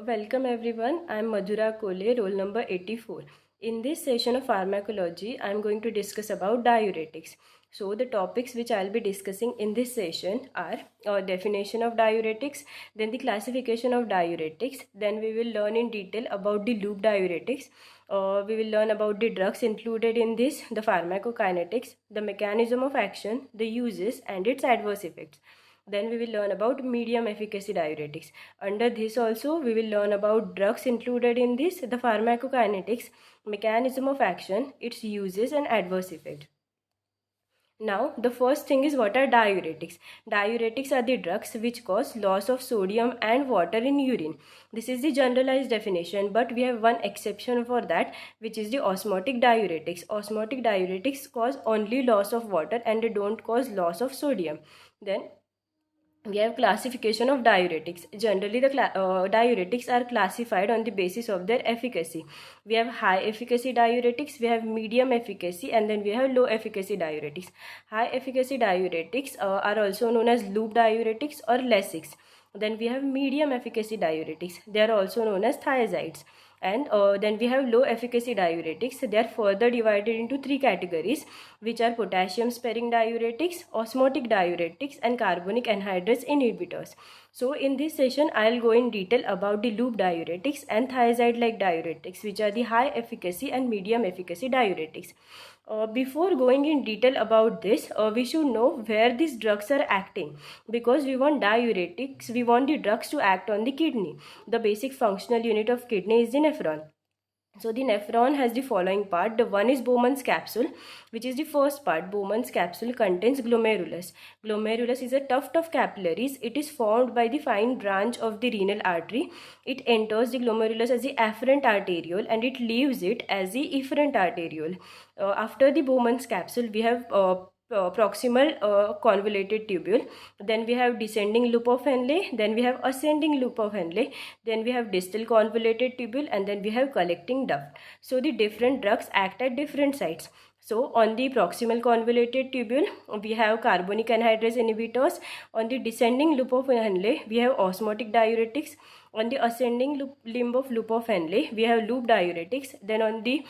Welcome everyone. I am Madhura Kole, roll number 84. In this session of pharmacology, I am going to discuss about diuretics. So the topics which I will be discussing in this session are definition of diuretics, then the classification of diuretics, then we will learn in detail about the loop diuretics. We will learn about the drugs included in this, the pharmacokinetics, the mechanism of action, the uses and its adverse effects. Then we will learn about medium efficacy diuretics. Under this also we will learn about drugs included in this, the pharmacokinetics, mechanism of action, its uses and adverse effects. Now the first thing is, what are diuretics? Diuretics are the drugs which cause loss of sodium and water in urine. This is the generalized definition, but we have one exception for that, which is the osmotic diuretics. Osmotic diuretics cause only loss of water and they don't cause loss of sodium. Then we have classification of diuretics. Generally the diuretics are classified on the basis of their efficacy. We have high efficacy diuretics, we have medium efficacy, and then we have low efficacy diuretics. High efficacy diuretics are also known as loop diuretics or Lasix. Then we have medium efficacy diuretics, they are also known as thiazides. And then we have low efficacy diuretics. They are further divided into three categories, which are potassium sparing diuretics, osmotic diuretics, and carbonic anhydrase inhibitors. So in this session I'll go in detail about the loop diuretics and thiazide like diuretics, which are the high efficacy and medium efficacy diuretics. Before going in detail about this, we should know where these drugs are acting, because we want diuretics, we want the drugs to act on the kidney. The basic functional unit of kidney is the nephron. So the nephron has the following part. The one is Bowman's capsule, which is the first part. Bowman's capsule contains glomerulus. Glomerulus is a tuft of capillaries. It is formed by the fine branch of the renal artery. It enters the glomerulus as the afferent arteriole and it leaves it as the efferent arteriole. After the Bowman's capsule, we have proximal convoluted tubule, then we have descending loop of Henle, then we have ascending loop of Henle, then we have distal convoluted tubule, and then we have collecting duct. So the different drugs act at different sites. So on the proximal convoluted tubule we have carbonic anhydrase inhibitors. On the descending loop of Henle we have osmotic diuretics. On the ascending limb of loop of Henle we have loop diuretics. Then on the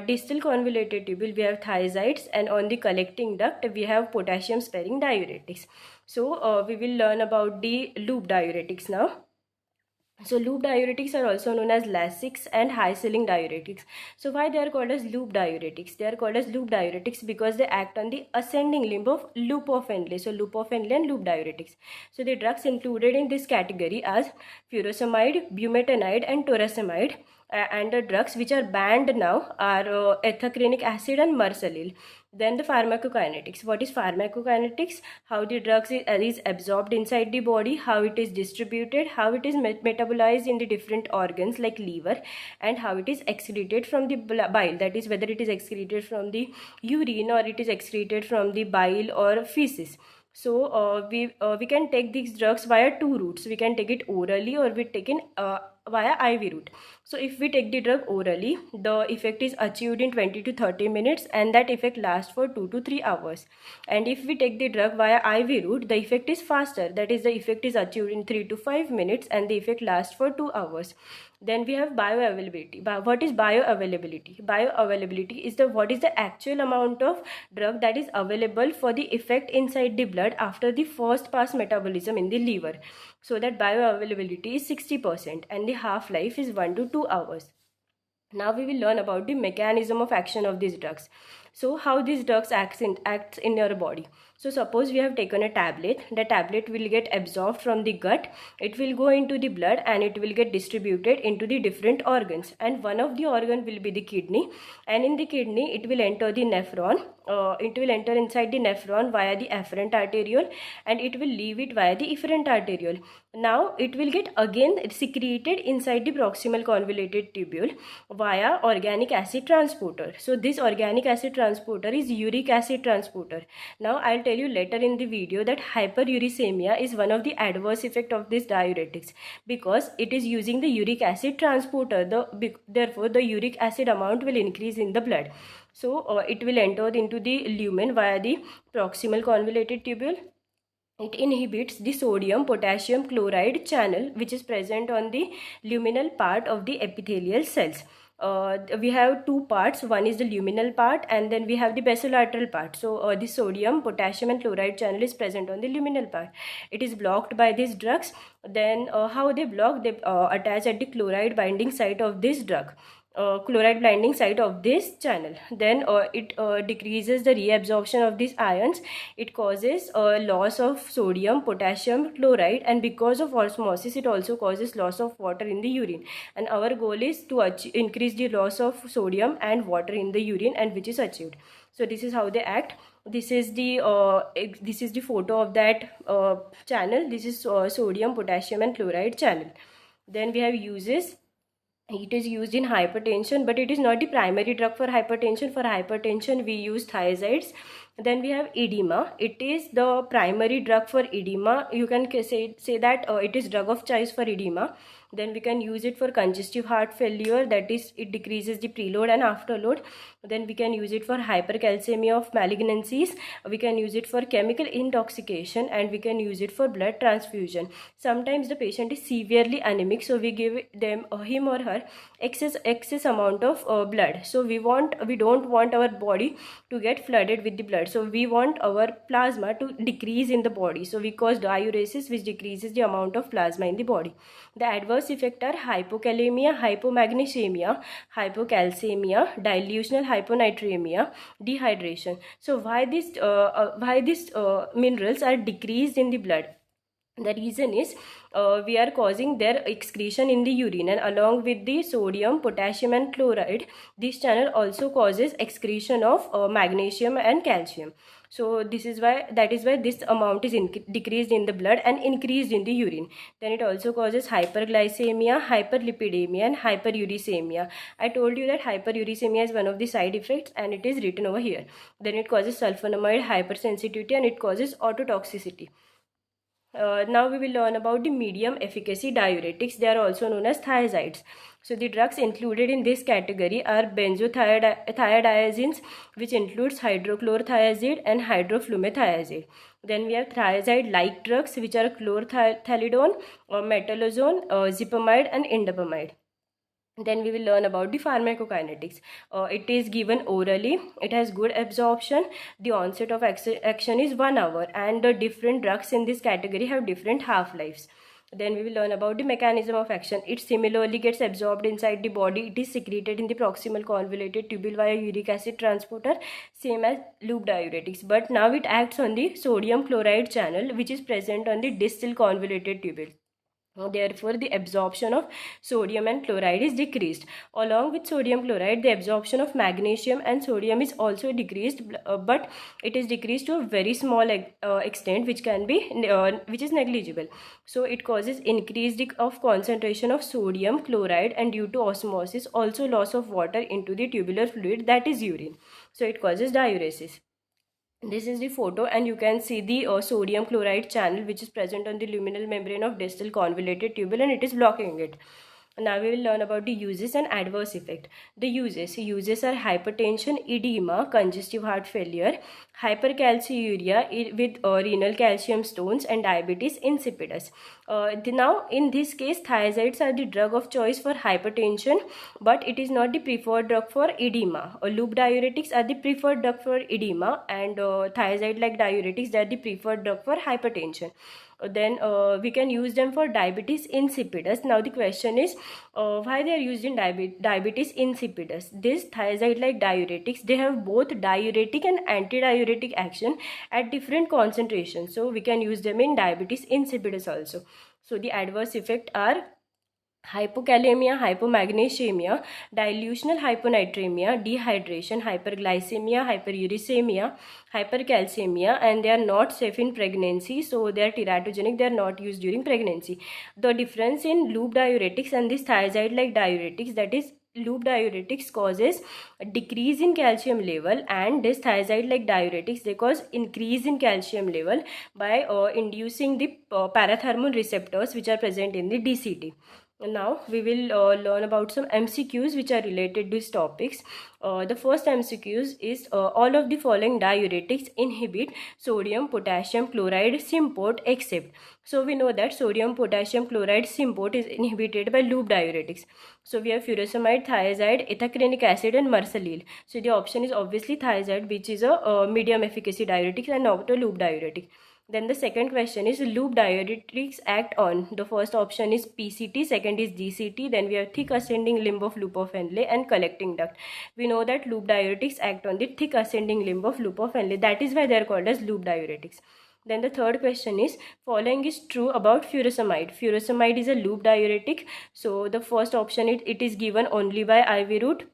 distal convoluted tubule we have thiazides, and on the collecting duct we have potassium sparing diuretics. So we will learn about the loop diuretics now. So loop diuretics are also known as Lasix and high ceiling diuretics. So why they are called as loop diuretics? They are called as loop diuretics because they act on the ascending limb of loop of Henle. So loop of Henle and loop diuretics. So the drugs included in this category are furosemide, bumetanide and toracimide. And the drugs which are banned now are ethacrenic acid and mersalil. Then the pharmacokinetics. What is pharmacokinetics? How the drugs is absorbed inside the body, how it is distributed, how it is metabolized in the different organs like liver, and how it is excreted from the bile. That is, whether it is excreted from the urine or it is excreted from the bile or feces. So we can take these drugs via two routes. We can take it orally or we take it via IV route. So if we take the drug orally, the effect is achieved in 20 to 30 minutes and that effect lasts for 2 to 3 hours. And if we take the drug via IV route, the effect is faster. That is, the effect is achieved in 3 to 5 minutes and the effect lasts for 2 hours. Then we have bioavailability. What is bioavailability? Bioavailability is what is the actual amount of drug that is available for the effect inside the blood after the first pass metabolism in the liver. So that bioavailability is 60% and the half-life is 1 to 2 hours. Now we will learn about the mechanism of action of these drugs. So how these drugs acts in your body. So suppose we have taken a tablet. The tablet will get absorbed from the gut. It will go into the blood and it will get distributed into the different organs. And one of the organ will be the kidney. And in the kidney, it will enter the nephron. It will enter inside the nephron via the afferent arteriole and it will leave it via the efferent arteriole. Now it will get again secreted inside the proximal convoluted tubule via organic acid transporter. So this organic acid transporter is uric acid transporter. Now I'll tell you later in the video that hyperuricemia is one of the adverse effect of this diuretics because it is using the uric acid transporter. Therefore the uric acid amount will increase in the blood. So it will enter into the lumen via the proximal convoluted tubule it inhibits the sodium potassium chloride channel, which is present on the luminal part of the epithelial cells. We have two parts. One is the luminal part, and then we have the basolateral part. So the sodium potassium and chloride channel is present on the luminal part. It is blocked by these drugs. Then how they block? They attach at the chloride binding site of this drug. Chloride binding site of this channel. Then it decreases the reabsorption of these ions. It causes loss of sodium potassium chloride, and because of osmosis it also causes loss of water in the urine. And our goal is to increase the loss of sodium and water in the urine, and which is achieved. So this is how they act. This is the photo of that channel. This is sodium potassium and chloride channel. Then we have uses. It is used in hypertension, but it is not the primary drug for hypertension. For hypertension we use thiazides. Then we have edema. It is the primary drug for edema. You can say that it is drug of choice for edema. Then we can use it for congestive heart failure, that is it decreases the preload and afterload. Then we can use it for hypercalcemia of malignancies. We can use it for chemical intoxication, and we can use it for blood transfusion. Sometimes the patient is severely anemic, so we give them him or her excess amount of blood. So we don't want our body to get flooded with the blood, so we want our plasma to decrease in the body. So we cause diuresis, which decreases the amount of plasma in the body. The adverse effects are hypokalemia, hypomagnesemia, hypocalcemia, dilutional hyponatremia, dehydration. So why these minerals are decreased in the blood? The reason is we are causing their excretion in the urine, and along with the sodium, potassium and chloride, this channel also causes excretion of magnesium and calcium. So that is why this amount is decreased in the blood and increased in the urine. Then it also causes hyperglycemia, hyperlipidemia and hyperuricemia. I told you that hyperuricemia is one of the side effects, and it is written over here. Then it causes sulfonamide hypersensitivity, and it causes ototoxicity. Now we will learn about the medium efficacy diuretics. They are also known as thiazides. So the drugs included in this category are benzothiazines, which includes hydrochlorothiazide and hydroflumethiazide. Then we have thiazide-like drugs, which are chlorthalidone, metalazone, zipamide and indapamide. Then we will learn about the pharmacokinetics. It is given orally. It has good absorption. The onset of action is 1 hour, and the different drugs in this category have different half-lives. Then we will learn about the mechanism of action. It similarly gets absorbed inside the body. It is secreted in the proximal convoluted tubule via uric acid transporter, same as loop diuretics. But now it acts on the sodium chloride channel, which is present on the distal convoluted tubule. Therefore, the absorption of sodium and chloride is decreased. Along with sodium chloride, the absorption of magnesium and sodium is also decreased, but it is decreased to a very small extent, which is negligible. So it causes increase of concentration of sodium chloride, and due to osmosis, also loss of water into the tubular fluid, that is urine. So it causes diuresis. This is the photo, and you can see the sodium chloride channel, which is present on the luminal membrane of distal convoluted tubule, and it is blocking it. Now we will learn about the uses and adverse effect. The uses are hypertension, edema, congestive heart failure, hypercalciuria with renal calcium stones, and diabetes insipidus. Now in this case, thiazides are the drug of choice for hypertension, but it is not the preferred drug for edema. Loop diuretics are the preferred drug for edema, and thiazide-like diuretics, they are the preferred drug for hypertension. Then we can use them for diabetes insipidus. Now the question is, why they are used in diabetes insipidus? These thiazide-like diuretics, they have both diuretic and antidiuretic action at different concentrations. So we can use them in diabetes insipidus also. So the adverse effects are hypokalemia, hypomagnesemia, dilutional hyponatremia, dehydration, hyperglycemia, hyperuricemia, hypercalcemia, and they are not safe in pregnancy, so they are teratogenic. They are not used during pregnancy. The difference in loop diuretics and this thiazide-like diuretics, that is, loop diuretics causes a decrease in calcium level, and this thiazide-like diuretics, they cause increase in calcium level by inducing the parathermal receptors which are present in the DCT. Now we will learn about some MCQs which are related to these topics. The first MCQs is all of the following diuretics inhibit sodium potassium chloride symport except. So we know that sodium potassium chloride symport is inhibited by loop diuretics. So we have furosemide, thiazide, ethacrenic acid and mersalil. So the option is obviously thiazide, which is a medium efficacy diuretic and not a loop diuretic. Then the second question is loop diuretics act on. The first option is PCT, second is GCT, then we have thick ascending limb of loop of Henle and collecting duct. We know that loop diuretics act on the thick ascending limb of loop of Henle. That is why they are called as loop diuretics. Then the third question is following is true about furosemide. Furosemide is a loop diuretic. So the first option it is given only by IV route.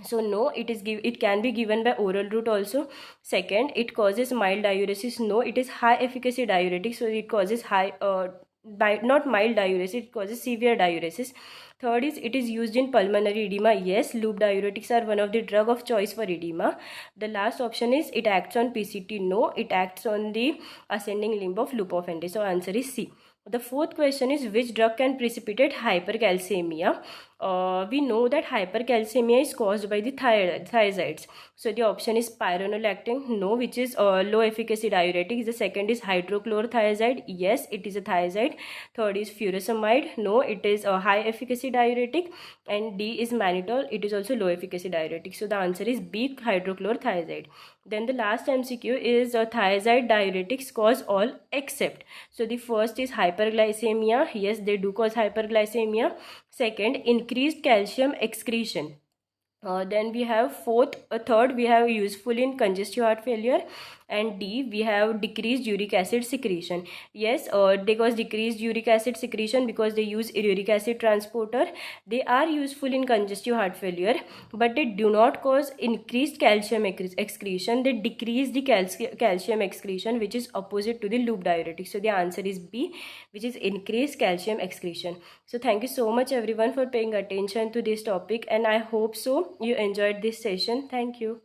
So no, it can be given by oral route also. Second, it causes mild diuresis. No, it is high efficacy diuretic, so it causes not mild diuresis, it causes severe diuresis. Third is it is used in pulmonary edema. Yes, loop diuretics are one of the drug of choice for edema. The last option is it acts on PCT. No, it acts on the ascending limb of loop of Henle. So answer is C. The fourth question is which drug can precipitate hypercalcemia? We know that hypercalcemia is caused by the thiazides. So the option is spironolactone. No, which is low efficacy diuretic. The second is hydrochlorothiazide. Yes, it is a thiazide. Third is furosemide. No, it is a high efficacy diuretic. And D is mannitol. It is also low efficacy diuretic. So the answer is B, hydrochlorothiazide. Then the last MCQ is thiazide diuretics cause all except. So the first is hyperglycemia. Yes, they do cause hyperglycemia. Second, increased calcium excretion. Then we have third we have useful in congestive heart failure, and D we have decreased uric acid secretion. Yes, they cause decreased uric acid secretion because they use uric acid transporter. They are useful in congestive heart failure, but they do not cause increased calcium excretion. They decrease the calcium excretion, which is opposite to the loop diuretic. So the answer is B, which is increased calcium excretion. So thank you so much everyone for paying attention to this topic, and I hope so you enjoyed this session. Thank you.